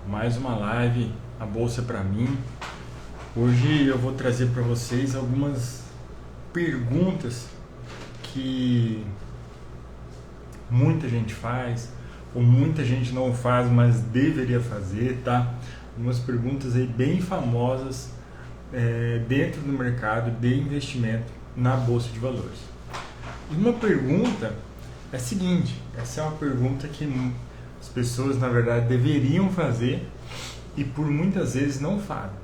mais uma live, a Bolsa para mim. Hoje eu vou trazer para vocês algumas perguntas que muita gente faz, ou muita gente não faz, mas deveria fazer, tá? Umas perguntas aí bem famosas dentro do mercado de investimento na Bolsa de Valores. E uma pergunta é a seguinte, essa é uma pergunta que as pessoas na verdade deveriam fazer e por muitas vezes não fazem.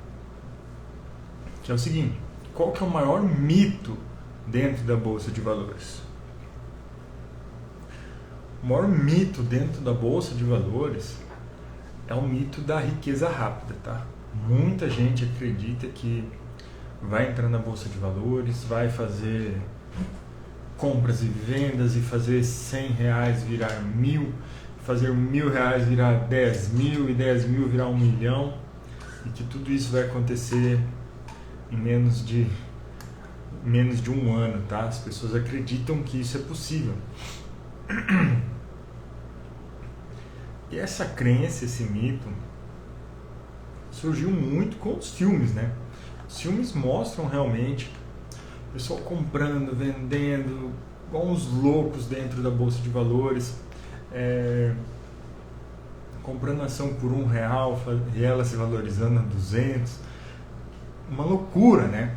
Que é o seguinte, qual que é o maior mito dentro da Bolsa de Valores? O maior mito dentro da Bolsa de Valores é o mito da riqueza rápida, tá? Muita gente acredita que vai entrar na Bolsa de Valores, vai fazer compras e vendas e fazer R$100 virar 1.000, fazer R$1.000 virar 10.000 e 10.000 virar 1 milhão, e que tudo isso vai acontecer em menos de um ano, tá? As pessoas acreditam que isso é possível. E essa crença, esse mito, surgiu muito com os filmes, né? Os filmes mostram realmente o pessoal comprando, vendendo, igual uns loucos dentro da Bolsa de Valores, comprando ação por R$1 e ela se valorizando a 200. Uma loucura, né?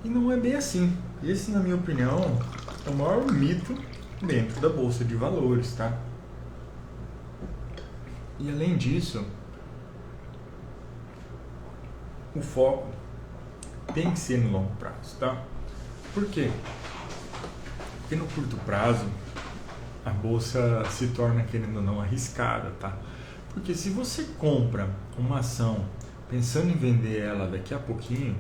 E não é bem assim. Esse, na minha opinião, é o maior mito dentro da Bolsa de Valores, tá? E além disso, o foco tem que ser no longo prazo, tá? Por quê? Porque no curto prazo a bolsa se torna, querendo ou não, arriscada, tá? Porque se você compra uma ação pensando em vender ela daqui a pouquinho,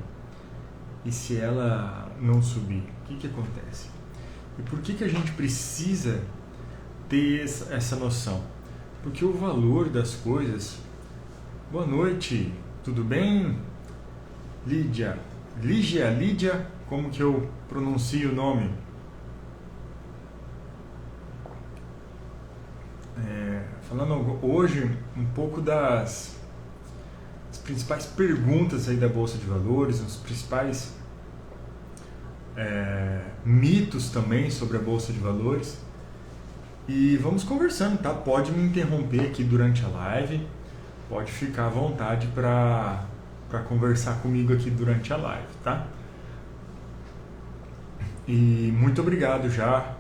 e se ela não subir, o que acontece? E por que a gente precisa ter essa noção? Porque o valor das coisas... Boa noite, tudo bem? Lídia, como que eu pronuncio o nome? Falando hoje um pouco das principais perguntas aí da Bolsa de Valores, os principais mitos também sobre a Bolsa de Valores. E vamos conversando, tá? Pode me interromper aqui durante a live, pode ficar à vontade para conversar comigo aqui durante a live, tá? E muito obrigado já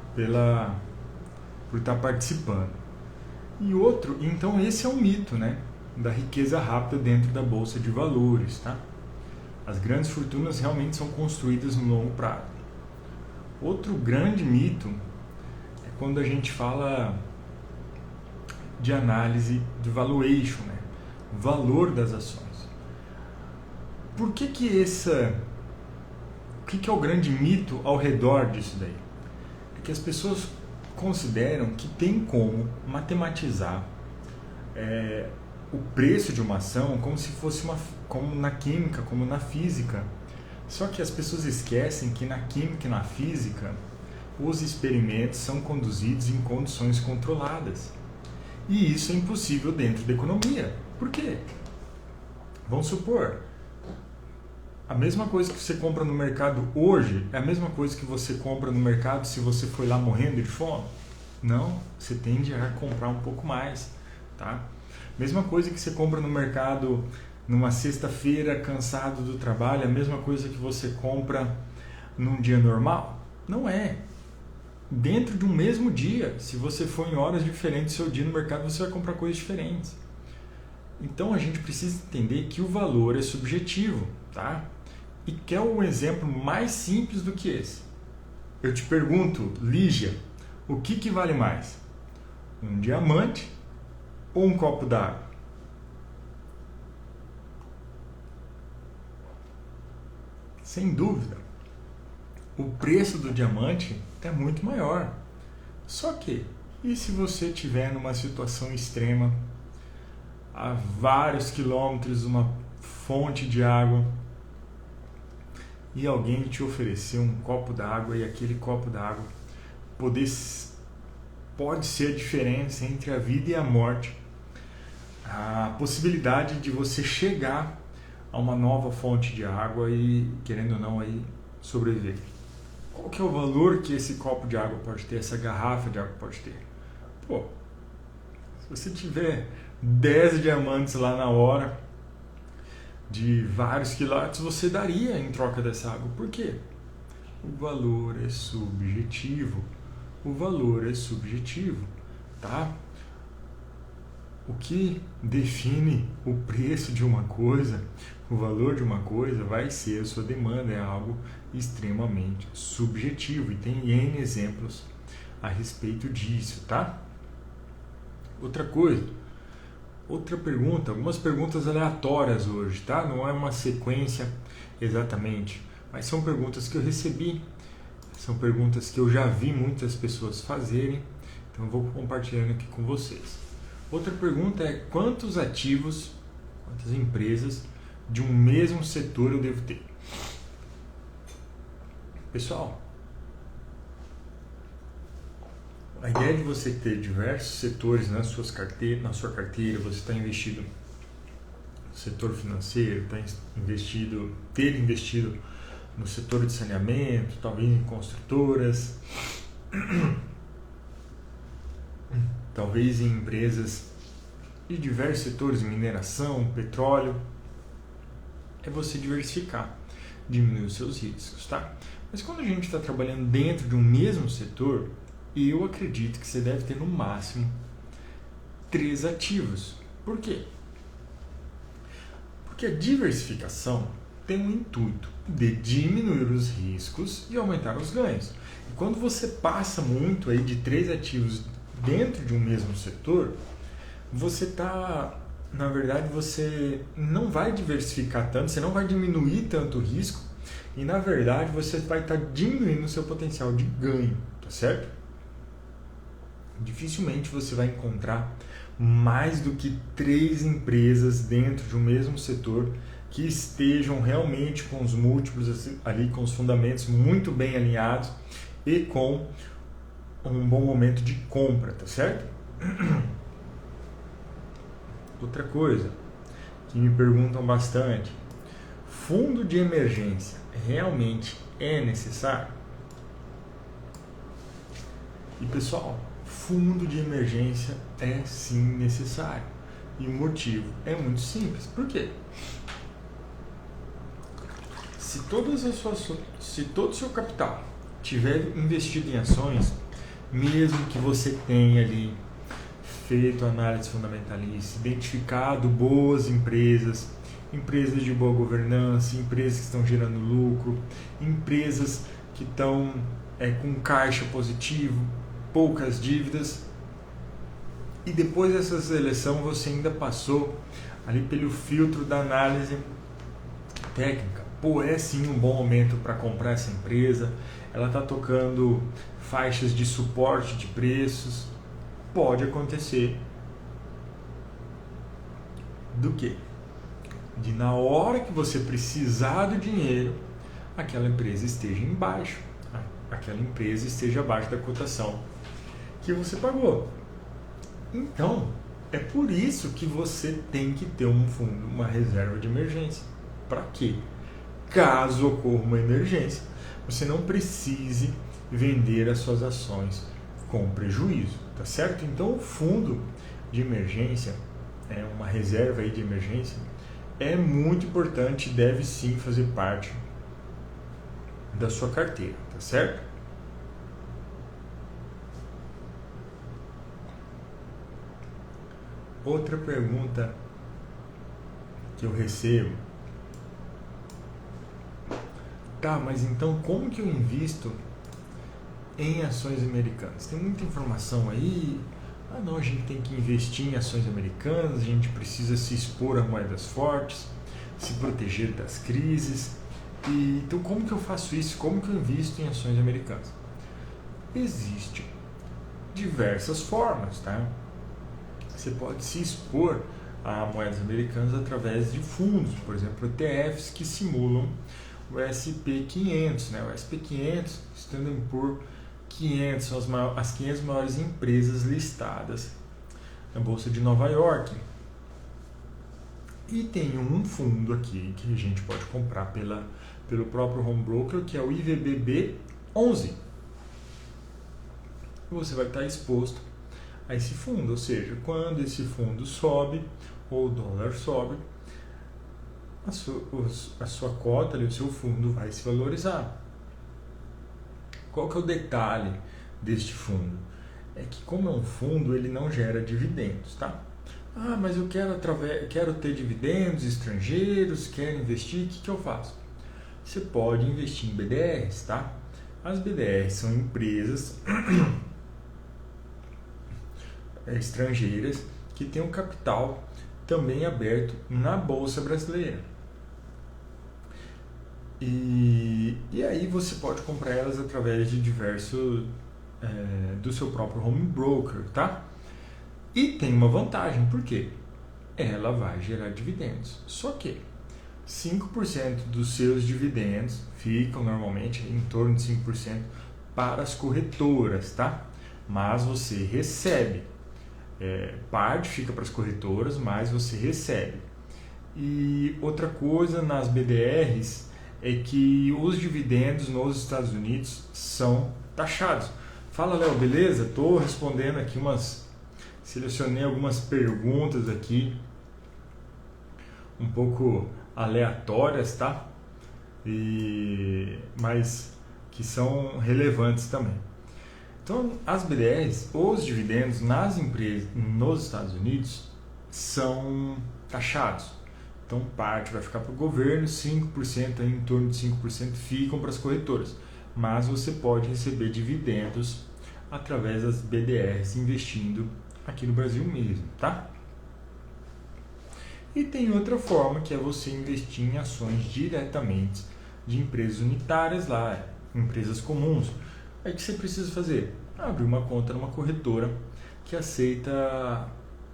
por estar participando. E outro, então esse é um mito, né? Da riqueza rápida dentro da Bolsa de Valores, tá? As grandes fortunas realmente são construídas no longo prazo. Outro grande mito é quando a gente fala de análise de valuation, né? Valor das ações. Por que o que é o grande mito ao redor disso daí? É que as pessoas consideram que tem como matematizar o preço de uma ação como se fosse como na química, como na física. Só que as pessoas esquecem que na química e na física os experimentos são conduzidos em condições controladas. E isso é impossível dentro da economia. Por quê? Vamos supor, a mesma coisa que você compra no mercado hoje é a mesma coisa que você compra no mercado se você foi lá morrendo de fome? Não, você tende a comprar um pouco mais, tá? Mesma coisa que você compra no mercado numa sexta-feira cansado do trabalho, é a mesma coisa que você compra num dia normal? Não é. Dentro de um mesmo dia, se você for em horas diferentes do seu dia no mercado, você vai comprar coisas diferentes. Então a gente precisa entender que o valor é subjetivo, tá? E quer um exemplo mais simples do que esse? Eu te pergunto, Lígia, o que vale mais? Um diamante ou um copo d'água? Sem dúvida, o preço do diamante é muito maior. Só que, e se você estiver numa situação extrema, a vários quilômetros, uma fonte de água, e alguém te oferecer um copo d'água e aquele copo d'água pode ser a diferença entre a vida e a morte, a possibilidade de você chegar a uma nova fonte de água e, querendo ou não, aí sobreviver. Qual que é o valor que esse copo de água pode ter, essa garrafa de água pode ter? Pô, se você tiver 10 diamantes lá na hora, de vários quilates, você daria em troca dessa água. Por quê? O valor é subjetivo. O valor é subjetivo, tá? O que define o preço de uma coisa, o valor de uma coisa, vai ser a sua demanda, é algo extremamente subjetivo e tem N exemplos a respeito disso, tá? Outra coisa, outra pergunta, algumas perguntas aleatórias hoje, tá? Não é uma sequência exatamente, mas são perguntas que eu recebi, são perguntas que eu já vi muitas pessoas fazerem, então eu vou compartilhando aqui com vocês. Outra pergunta é: quantos ativos, quantas empresas de um mesmo setor eu devo ter? Pessoal, a ideia de você ter diversos setores na sua carteira, você está investido no setor financeiro, ter investido no setor de saneamento, talvez em construtoras, talvez em empresas de diversos setores, mineração, petróleo, é você diversificar, diminuir os seus riscos, tá? Mas quando a gente está trabalhando dentro de um mesmo setor, eu acredito que você deve ter no máximo 3 ativos. Por quê? Porque a diversificação tem um intuito de diminuir os riscos e aumentar os ganhos. E quando você passa muito aí de 3 ativos dentro de um mesmo setor, você está, na verdade, você não vai diversificar tanto, você não vai diminuir tanto o risco e, na verdade, você vai estar diminuindo o seu potencial de ganho, tá certo? Dificilmente você vai encontrar mais do que 3 empresas dentro de um mesmo setor que estejam realmente com os múltiplos ali, com os fundamentos muito bem alinhados e com um bom momento de compra, tá certo? Outra coisa que me perguntam bastante: fundo de emergência realmente é necessário? E pessoal, fundo de emergência é sim necessário. E o motivo é muito simples. Por quê? Se todo o seu capital tiver investido em ações, mesmo que você tenha ali feito análise fundamentalista, identificado boas empresas, empresas de boa governança, empresas que estão gerando lucro, empresas que estão com caixa positivo, poucas dívidas, e depois dessa seleção você ainda passou ali pelo filtro da análise técnica. Pô, é sim um bom momento para comprar essa empresa, ela está tocando faixas de suporte de preços. Pode acontecer do quê? De na hora que você precisar do dinheiro, aquela empresa esteja embaixo, aquela empresa esteja abaixo da cotação que você pagou. Então, é por isso que você tem que ter um fundo, uma reserva de emergência. Para quê? Caso ocorra uma emergência, você não precise vender as suas ações com prejuízo, tá certo? Então, o fundo de emergência, uma reserva aí de emergência, é muito importante e deve sim fazer parte da sua carteira, tá certo? Outra pergunta que eu recebo: tá, mas então como que eu invisto em ações americanas? Tem muita informação aí. Não, a gente tem que investir em ações americanas, a gente precisa se expor a moedas fortes, se proteger das crises. Então como que eu faço isso? Como que eu invisto em ações americanas? Existem diversas formas, tá? Você pode se expor a moedas americanas através de fundos, por exemplo, ETFs que simulam o SP500, né? O SP500, Standard Poor's 500, são as 500 maiores empresas listadas na Bolsa de Nova York. E tem um fundo aqui que a gente pode comprar pelo próprio home broker, que é o IVBB11. Você vai estar exposto a esse fundo, ou seja, quando esse fundo sobe ou o dólar sobe, a sua cota, o seu fundo vai se valorizar. Qual que é o detalhe deste fundo? É que como é um fundo, ele não gera dividendos, tá? Ah, mas eu quero ter dividendos estrangeiros, quero investir, o que eu faço? Você pode investir em BDRs, tá? As BDRs são empresas estrangeiras que têm um capital também aberto na Bolsa Brasileira. E aí você pode comprar elas através de diversos do seu próprio home broker, tá? E tem uma vantagem, por quê? Ela vai gerar dividendos. Só que 5% dos seus dividendos ficam normalmente em torno de 5% para as corretoras, tá? Mas você recebe. Parte fica para as corretoras, mas você recebe. E outra coisa nas BDRs é que os dividendos nos Estados Unidos são taxados. Fala, Léo, beleza? Estou respondendo aqui selecionei algumas perguntas aqui um pouco aleatórias, tá? Mas que são relevantes também. Então, as BDRs, os dividendos nas empresas nos Estados Unidos são taxados. Então, parte vai ficar para o governo, 5%, em torno de 5% ficam para as corretoras. Mas você pode receber dividendos através das BDRs investindo aqui no Brasil mesmo, tá? E tem outra forma, que é você investir em ações diretamente de empresas unitárias lá, empresas comuns. Aí o que você precisa fazer? Abrir uma conta numa corretora que aceita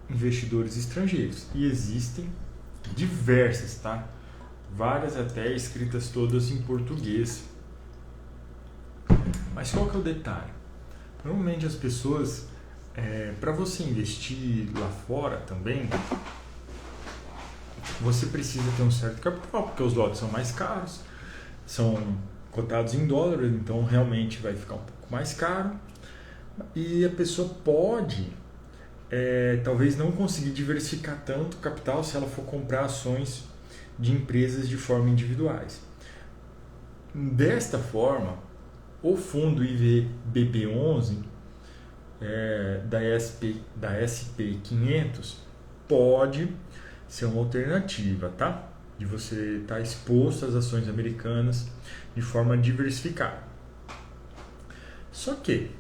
investidores estrangeiros. E existem diversas, tá? Várias até escritas todas em português. Mas qual que é o detalhe? Normalmente as pessoas, para você investir lá fora também, você precisa ter um certo capital, porque os lotes são mais caros, são cotados em dólar, então realmente vai ficar um pouco mais caro. E a pessoa pode, talvez não conseguir diversificar tanto o capital se ela for comprar ações de empresas de forma individuais. Desta forma, o fundo IVBB11 da SP500 pode ser uma alternativa, tá? De você estar exposto às ações americanas de forma diversificada. Só que,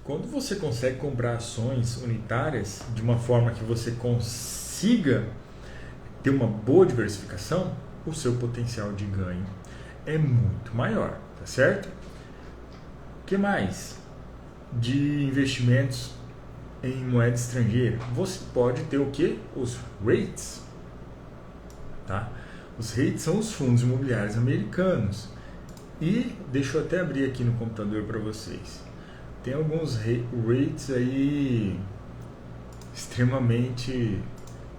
quando você consegue comprar ações unitárias de uma forma que você consiga ter uma boa diversificação, o seu potencial de ganho é muito maior, tá certo? O que mais? De investimentos em moeda estrangeira, você pode ter o que? Os REITs, tá? Os REITs são os fundos imobiliários americanos. E deixa eu até abrir aqui no computador para vocês. Tem alguns REITs aí extremamente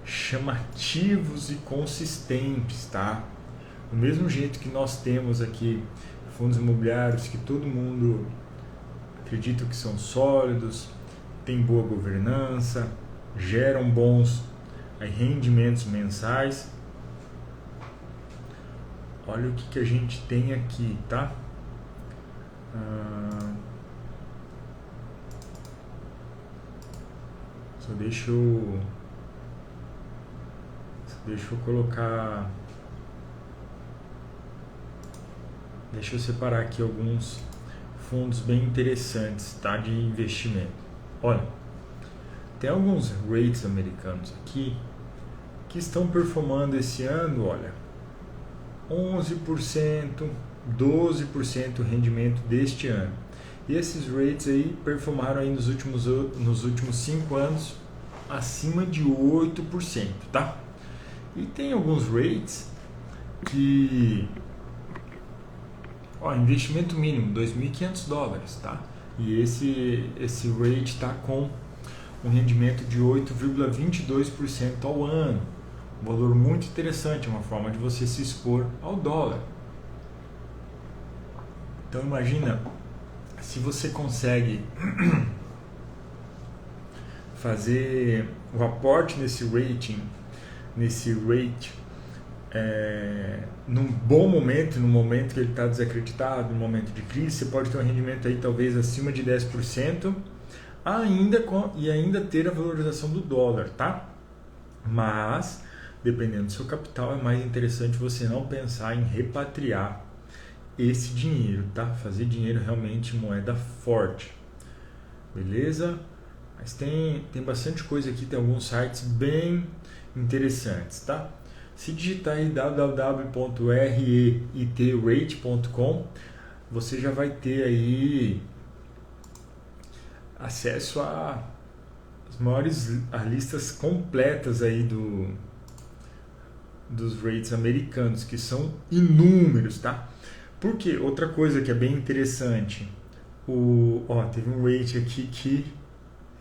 chamativos e consistentes, tá? Do mesmo jeito que nós temos aqui fundos imobiliários que todo mundo acredita que são sólidos, têm boa governança, geram bons rendimentos mensais. Olha o que a gente tem aqui, tá? Deixa eu colocar. Deixa eu separar aqui alguns fundos bem interessantes, tá? De investimento. Olha, tem alguns REITs americanos aqui que estão performando esse ano, olha, 11%, 12% rendimento deste ano. E esses REITs aí performaram aí nos últimos 5 anos acima de 8%, tá? E tem alguns REITs que, investimento mínimo $2.500, tá? E esse REIT está com um rendimento de 8,22% ao ano. Um valor muito interessante, uma forma de você se expor ao dólar. Então imagina, se você consegue fazer o aporte nesse rate num bom momento, no momento que ele está desacreditado, no momento de crise, você pode ter um rendimento aí talvez acima de 10%, ainda ter a valorização do dólar, tá? Mas, dependendo do seu capital, é mais interessante você não pensar em repatriar esse dinheiro, tá? Fazer dinheiro realmente em moeda forte, beleza? Mas tem bastante coisa aqui, tem alguns sites bem interessantes, tá? Se digitar aí www.reitrate.com, você já vai ter aí acesso a listas completas aí dos rates americanos, que são inúmeros, tá? Porque outra coisa que é bem interessante, teve um rate aqui que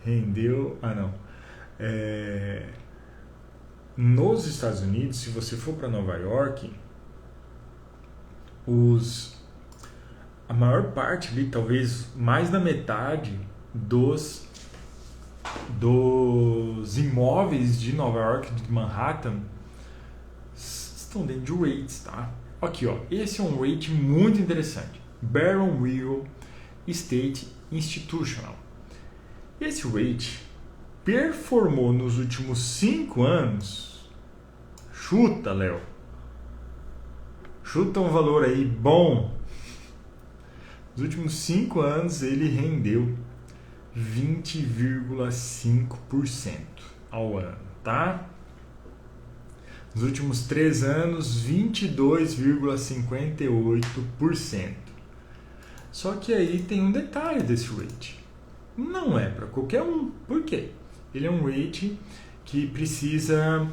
rendeu, nos Estados Unidos, se você for para Nova York, a maior parte ali, talvez mais da metade dos imóveis de Nova York, de Manhattan, estão dentro de rates, tá? Aqui, ó, esse é um rate muito interessante, Barron Real Estate Institutional. Esse rate performou nos últimos 5 anos, chuta, Léo, chuta um valor aí bom. Nos últimos 5 anos ele rendeu 20,5% ao ano, tá? Nos últimos 3 anos, 22,58%. Só que aí tem um detalhe desse rate. Não é para qualquer um. Por quê? Ele é um rate que precisa,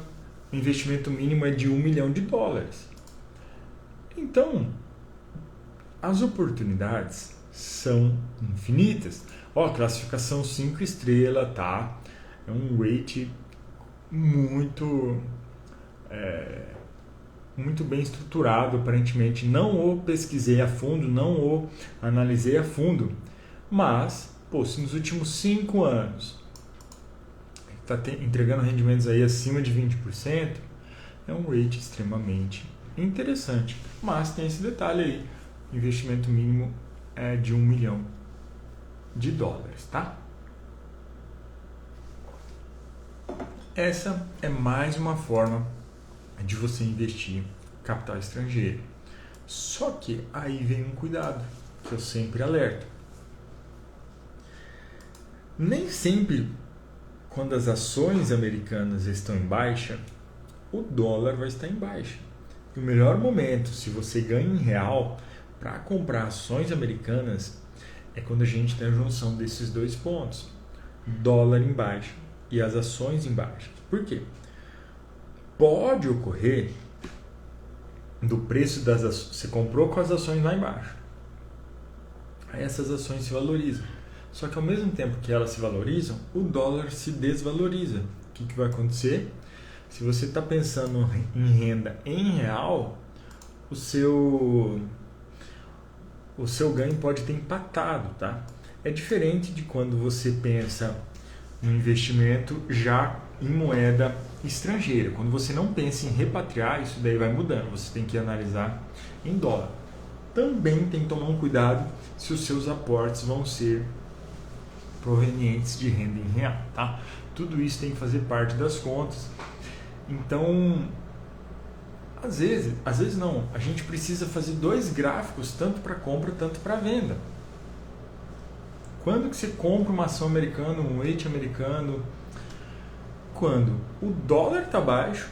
o investimento mínimo é de $1 milhão. Então, as oportunidades são infinitas. Classificação 5 estrelas, tá? É um rate muito bem estruturado, aparentemente. Não o pesquisei a fundo, não o analisei a fundo, mas, se nos últimos 5 anos está entregando rendimentos aí acima de 20%, é um rate extremamente interessante. Mas tem esse detalhe aí, investimento mínimo é de $1 milhão, tá? Essa é mais uma forma de você investir capital estrangeiro. Só que aí vem um cuidado, que eu sempre alerto. Nem sempre, quando as ações americanas estão em baixa, o dólar vai estar em baixa. E o melhor momento, se você ganha em real, para comprar ações americanas, é quando a gente tem a junção desses dois pontos. Dólar em baixa e as ações em baixa. Por quê? Pode ocorrer do preço das ações. Você comprou com as ações lá embaixo. Aí essas ações se valorizam. Só que ao mesmo tempo que elas se valorizam, o dólar se desvaloriza. O que vai acontecer? Se você está pensando em renda em real, o seu ganho pode ter empatado, tá? É diferente de quando você pensa no investimento já em moeda estrangeira. Quando você não pensa em repatriar, isso daí vai mudando. Você tem que analisar em dólar. Também tem que tomar um cuidado se os seus aportes vão ser provenientes de renda em real, tá? Tudo isso tem que fazer parte das contas. Então, às vezes não, a gente precisa fazer 2 gráficos, tanto para compra, tanto para venda. Quando que você compra uma ação americana, um rate americano? Quando o dólar está baixo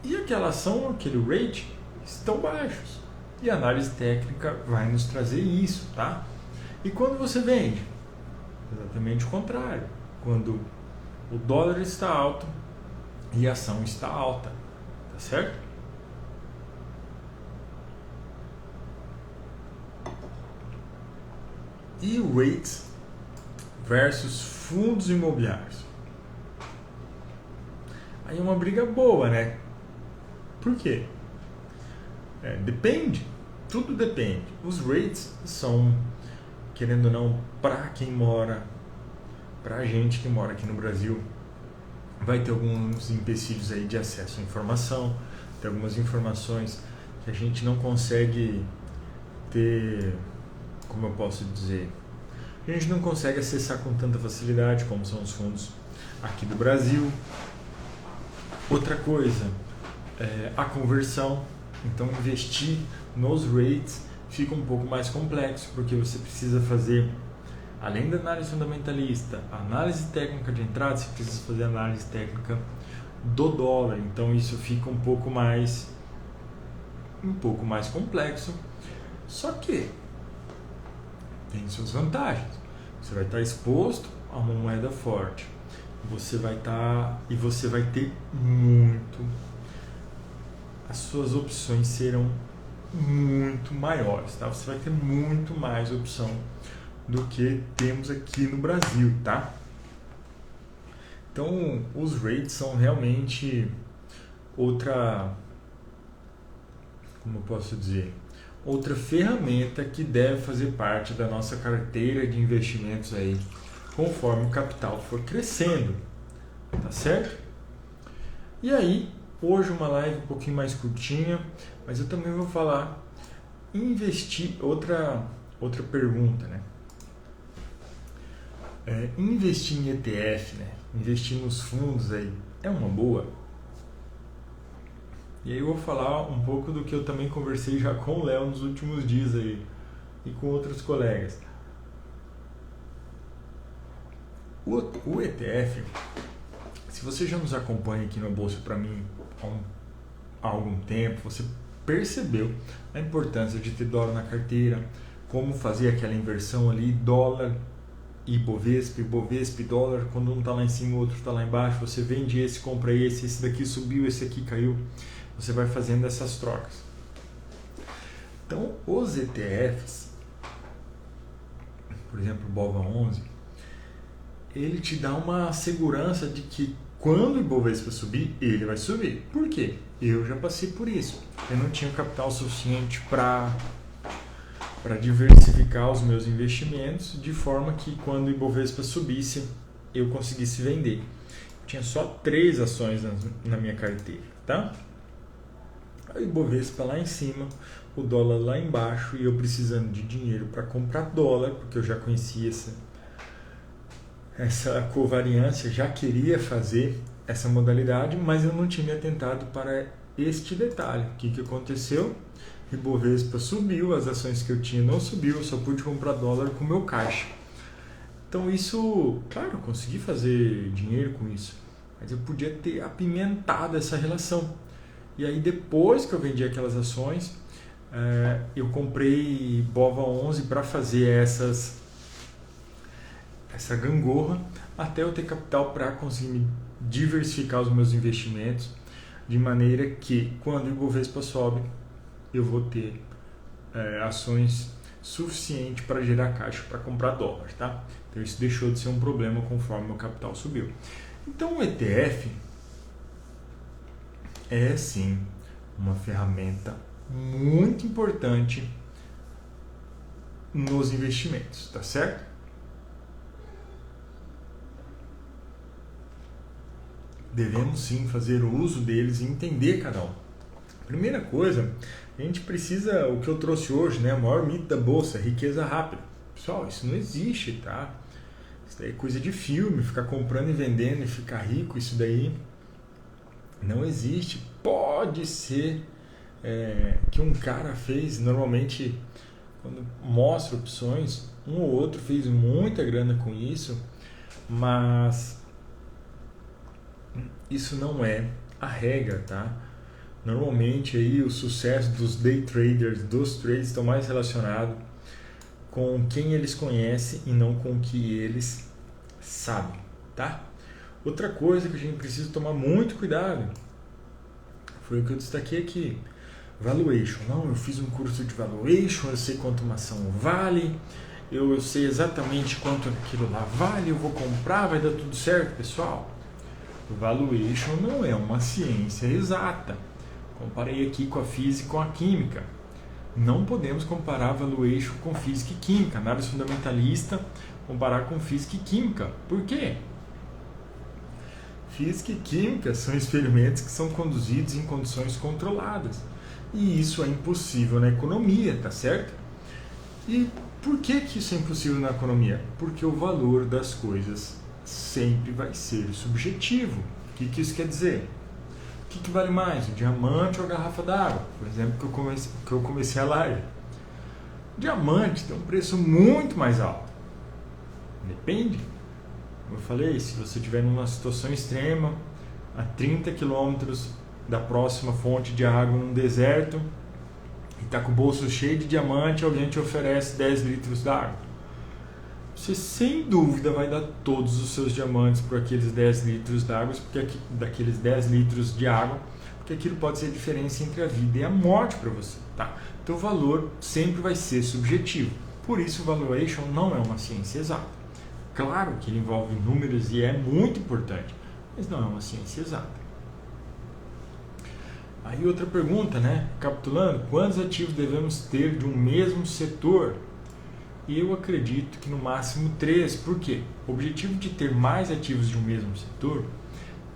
e aquela ação, aquele rate, estão baixos. E a análise técnica vai nos trazer isso, tá? E quando você vende? Exatamente o contrário. Quando o dólar está alto e a ação está alta, tá certo? E rates versus fundos imobiliários. Aí é uma briga boa, né? Por quê? Depende, tudo depende. Os rates são, querendo ou não, para quem mora, para a gente que mora aqui no Brasil, vai ter alguns empecilhos aí de acesso à informação, tem algumas informações que a gente não consegue ter, como eu posso dizer, a gente não consegue acessar com tanta facilidade como são os fundos aqui do Brasil. Outra coisa, a conversão. Então investir nos rates fica um pouco mais complexo, porque você precisa fazer, além da análise fundamentalista, análise técnica de entrada, você precisa fazer análise técnica do dólar. Então isso fica um pouco mais complexo. Só que tem suas vantagens. Você vai estar exposto a uma moeda forte. Você vai ter as suas opções serão muito maiores, tá? Você vai ter muito mais opção do que temos aqui no Brasil, tá? Então, os rates são realmente outra ferramenta que deve fazer parte da nossa carteira de investimentos aí, conforme o capital for crescendo, tá certo? E aí, hoje uma live um pouquinho mais curtinha, mas eu também vou falar investir, outra pergunta, né? Investir em ETF, né? Investir nos fundos aí, é uma boa? E aí eu vou falar um pouco do que eu também conversei já com o Léo nos últimos dias aí, e com outros colegas. O ETF, se você já nos acompanha aqui na Bolsa para mim há algum tempo, você percebeu a importância de ter dólar na carteira, como fazer aquela inversão ali, dólar e Ibovespa, Ibovespa e dólar, quando um está lá em cima, o outro está lá embaixo, você vende esse, compra esse daqui subiu, esse aqui caiu, você vai fazendo essas trocas. Então, os ETFs, por exemplo, o BOVA11, ele te dá uma segurança de que quando o Ibovespa subir, ele vai subir. Por quê? Eu já passei por isso. Eu não tinha capital suficiente para diversificar os meus investimentos de forma que quando o Ibovespa subisse, eu conseguisse vender. Eu tinha só 3 ações na minha carteira, tá? O Ibovespa lá em cima, o dólar lá embaixo e eu precisando de dinheiro para comprar dólar, porque eu já conhecia essa covariância, já queria fazer essa modalidade, mas eu não tinha me atentado para este detalhe. O que aconteceu? O Ibovespa subiu, as ações que eu tinha não subiu, eu só pude comprar dólar com o meu caixa. Então isso, claro, eu consegui fazer dinheiro com isso, mas eu podia ter apimentado essa relação. E aí depois que eu vendi aquelas ações, eu comprei BOVA11 para fazer essa gangorra, até eu ter capital para conseguir diversificar os meus investimentos, de maneira que quando o Ibovespa sobe, eu vou ter ações suficientes para gerar caixa para comprar dólar, tá? Então isso deixou de ser um problema conforme o meu capital subiu. Então o ETF é sim uma ferramenta muito importante nos investimentos, tá certo? Devemos sim fazer uso deles e entender cada um. Primeira coisa, a gente precisa, o que eu trouxe hoje, né, o maior mito da bolsa, riqueza rápida. Pessoal, isso não existe, tá? Isso daí é coisa de filme, ficar comprando e vendendo e ficar rico, isso daí não existe. Pode ser que um cara fez, normalmente quando mostra opções, um ou outro fez muita grana com isso, mas isso não é a regra, tá? Normalmente aí o sucesso dos day traders, dos trades, estão mais relacionados com quem eles conhecem e não com o que eles sabem, tá? Outra coisa que a gente precisa tomar muito cuidado foi o que eu destaquei aqui. Valuation. Não, eu fiz um curso de valuation, eu sei quanto uma ação vale, eu sei exatamente quanto aquilo lá vale, eu vou comprar, vai dar tudo certo, pessoal. Valuation não é uma ciência exata. Comparei aqui com a física e com a química. Não podemos comparar valuation com física e química. Análise fundamentalista, comparar com física e química. Por quê? Física e química são experimentos que são conduzidos em condições controladas. E isso é impossível na economia, tá certo? E por que isso é impossível na economia? Porque o valor das coisas sempre vai ser subjetivo. O que isso quer dizer? O que vale mais, o diamante ou a garrafa d'água? Por exemplo, que eu comecei a live. O diamante tem um preço muito mais alto. Depende. Como eu falei, se você estiver numa situação extrema, a 30 quilômetros da próxima fonte de água num deserto, e está com o bolso cheio de diamante, alguém te oferece 10 litros d'água. Você sem dúvida vai dar todos os seus diamantes por aqueles 10 litros d'água, daqueles 10 litros de água, porque aquilo pode ser a diferença entre a vida e a morte para você. Tá? Então o valor sempre vai ser subjetivo. Por isso o valuation não é uma ciência exata. Claro que ele envolve números e é muito importante, mas não é uma ciência exata. Aí outra pergunta, né? Capitulando, quantos ativos devemos ter de um mesmo setor? Eu acredito que no máximo 3. Por quê? O objetivo de ter mais ativos de um mesmo setor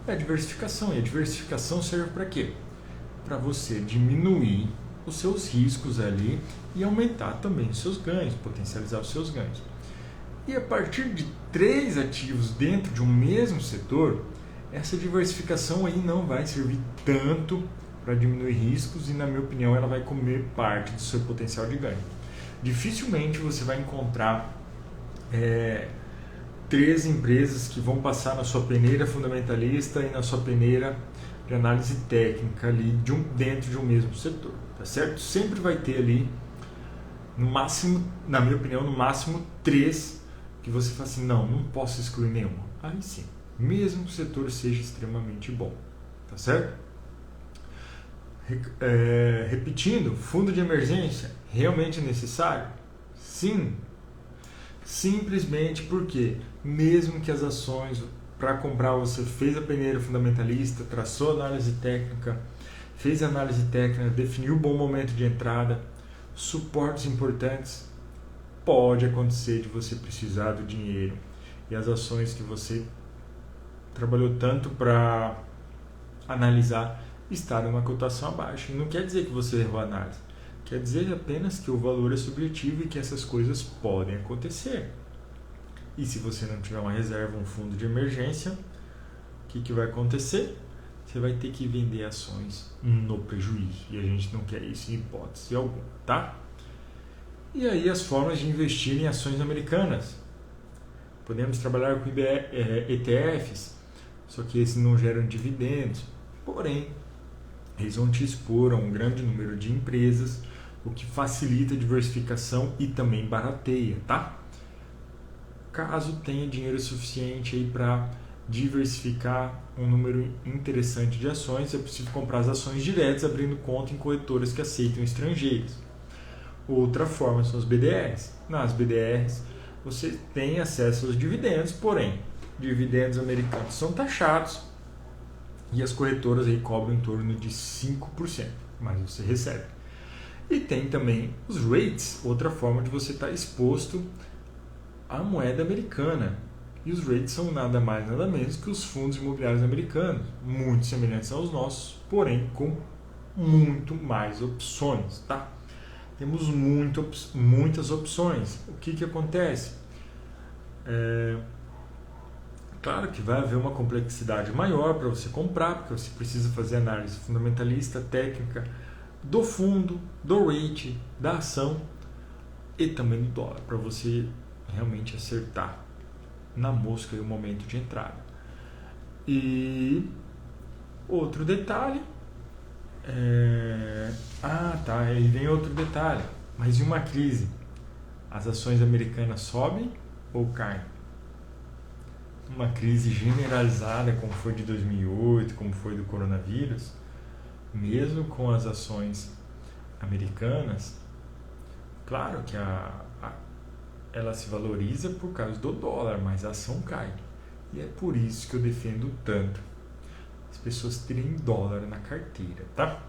é a diversificação. E a diversificação serve para quê? Para você diminuir os seus riscos ali e aumentar também os seus ganhos, potencializar os seus ganhos. E a partir de 3 ativos dentro de um mesmo setor, essa diversificação aí não vai servir tanto para diminuir riscos e, na minha opinião, ela vai comer parte do seu potencial de ganho. Dificilmente você vai encontrar 3 empresas que vão passar na sua peneira fundamentalista e na sua peneira de análise técnica ali dentro de um mesmo setor, tá certo? Sempre vai ter ali, no máximo, na minha opinião, no máximo 3 que você fala assim, não posso excluir nenhuma. Aí sim, mesmo que o setor seja extremamente bom, tá certo? Repetindo, fundo de emergência realmente necessário? Sim. Simplesmente porque, mesmo que as ações para comprar você fez a peneira fundamentalista, traçou a análise técnica, fez a análise técnica, definiu o bom momento de entrada, suportes importantes, pode acontecer de você precisar do dinheiro e as ações que você trabalhou tanto para analisar estar numa cotação abaixo. E não quer dizer que você errou a análise, quer dizer apenas que o valor é subjetivo e que essas coisas podem acontecer. E se você não tiver uma reserva, um fundo de emergência, o que vai acontecer? Você vai ter que vender ações no prejuízo. E a gente não quer isso em hipótese alguma, tá? E aí as formas de investir em ações americanas. Podemos trabalhar com ETFs, só que esses não geram dividendos. Porém, eles vão te expor a um grande número de empresas, o que facilita a diversificação e também barateia, tá? Caso tenha dinheiro suficiente aí para diversificar um número interessante de ações, é possível comprar as ações diretas abrindo conta em corretoras que aceitam estrangeiros. Outra forma são as BDRs. Nas BDRs você tem acesso aos dividendos, porém, dividendos americanos são taxados e as corretoras aí cobram em torno de 5%, mas você recebe. E tem também os rates, outra forma de você estar exposto à moeda americana. E os rates são nada mais nada menos que os fundos imobiliários americanos, muito semelhantes aos nossos, porém com muito mais opções, tá? Temos muitas opções. O que acontece? Claro que vai haver uma complexidade maior para você comprar, porque você precisa fazer análise fundamentalista, técnica, do fundo, do rate, da ação e também do dólar, para você realmente acertar na mosca e o momento de entrada. E outro detalhe, aí vem outro detalhe, mas em uma crise, as ações americanas sobem ou caem? Uma crise generalizada como foi de 2008, como foi do coronavírus, mesmo com as ações americanas, claro que ela se valoriza por causa do dólar, mas a ação cai. E é por isso que eu defendo tanto as pessoas terem dólar na carteira, tá?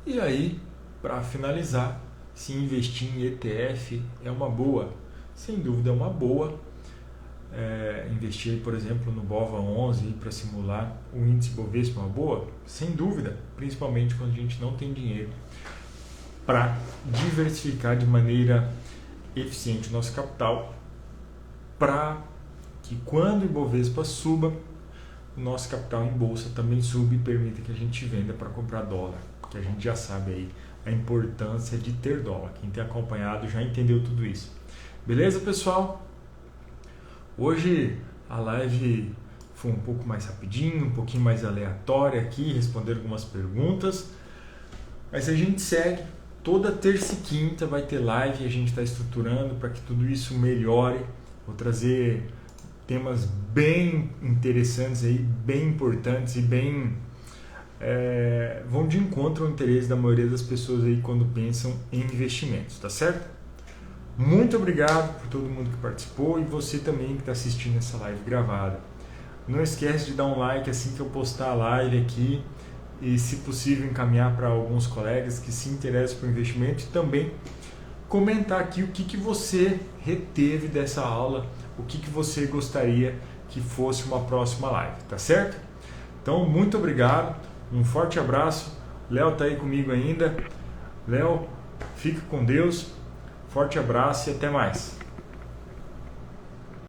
E aí, para finalizar, se investir em ETF é uma boa? Sem dúvida é uma boa. Investir, por exemplo, no BOVA11 para simular o índice Bovespa é uma boa? Sem dúvida, principalmente quando a gente não tem dinheiro para diversificar de maneira eficiente o nosso capital, para que quando o Ibovespa suba, o nosso capital em bolsa também suba e permita que a gente venda para comprar dólar, porque a gente já sabe aí a importância de ter dólar. Quem tem acompanhado já entendeu tudo isso. Beleza, pessoal? Hoje a live foi um pouco mais rapidinho, um pouquinho mais aleatória aqui, responder algumas perguntas, mas a gente segue. Toda terça e quinta vai ter live e a gente está estruturando para que tudo isso melhore. Vou trazer temas bem interessantes aí, bem importantes e bem vão de encontro ao interesse da maioria das pessoas aí quando pensam em investimentos, tá certo? Muito obrigado por todo mundo que participou e você também que está assistindo essa live gravada. Não esquece de dar um like assim que eu postar a live aqui e, se possível, encaminhar para alguns colegas que se interessam por investimento e também comentar aqui o que você reteve dessa aula, o que você gostaria que fosse uma próxima live, tá certo? Então, muito obrigado, um forte abraço. Léo está aí comigo ainda. Léo, fica com Deus. Forte abraço e até mais.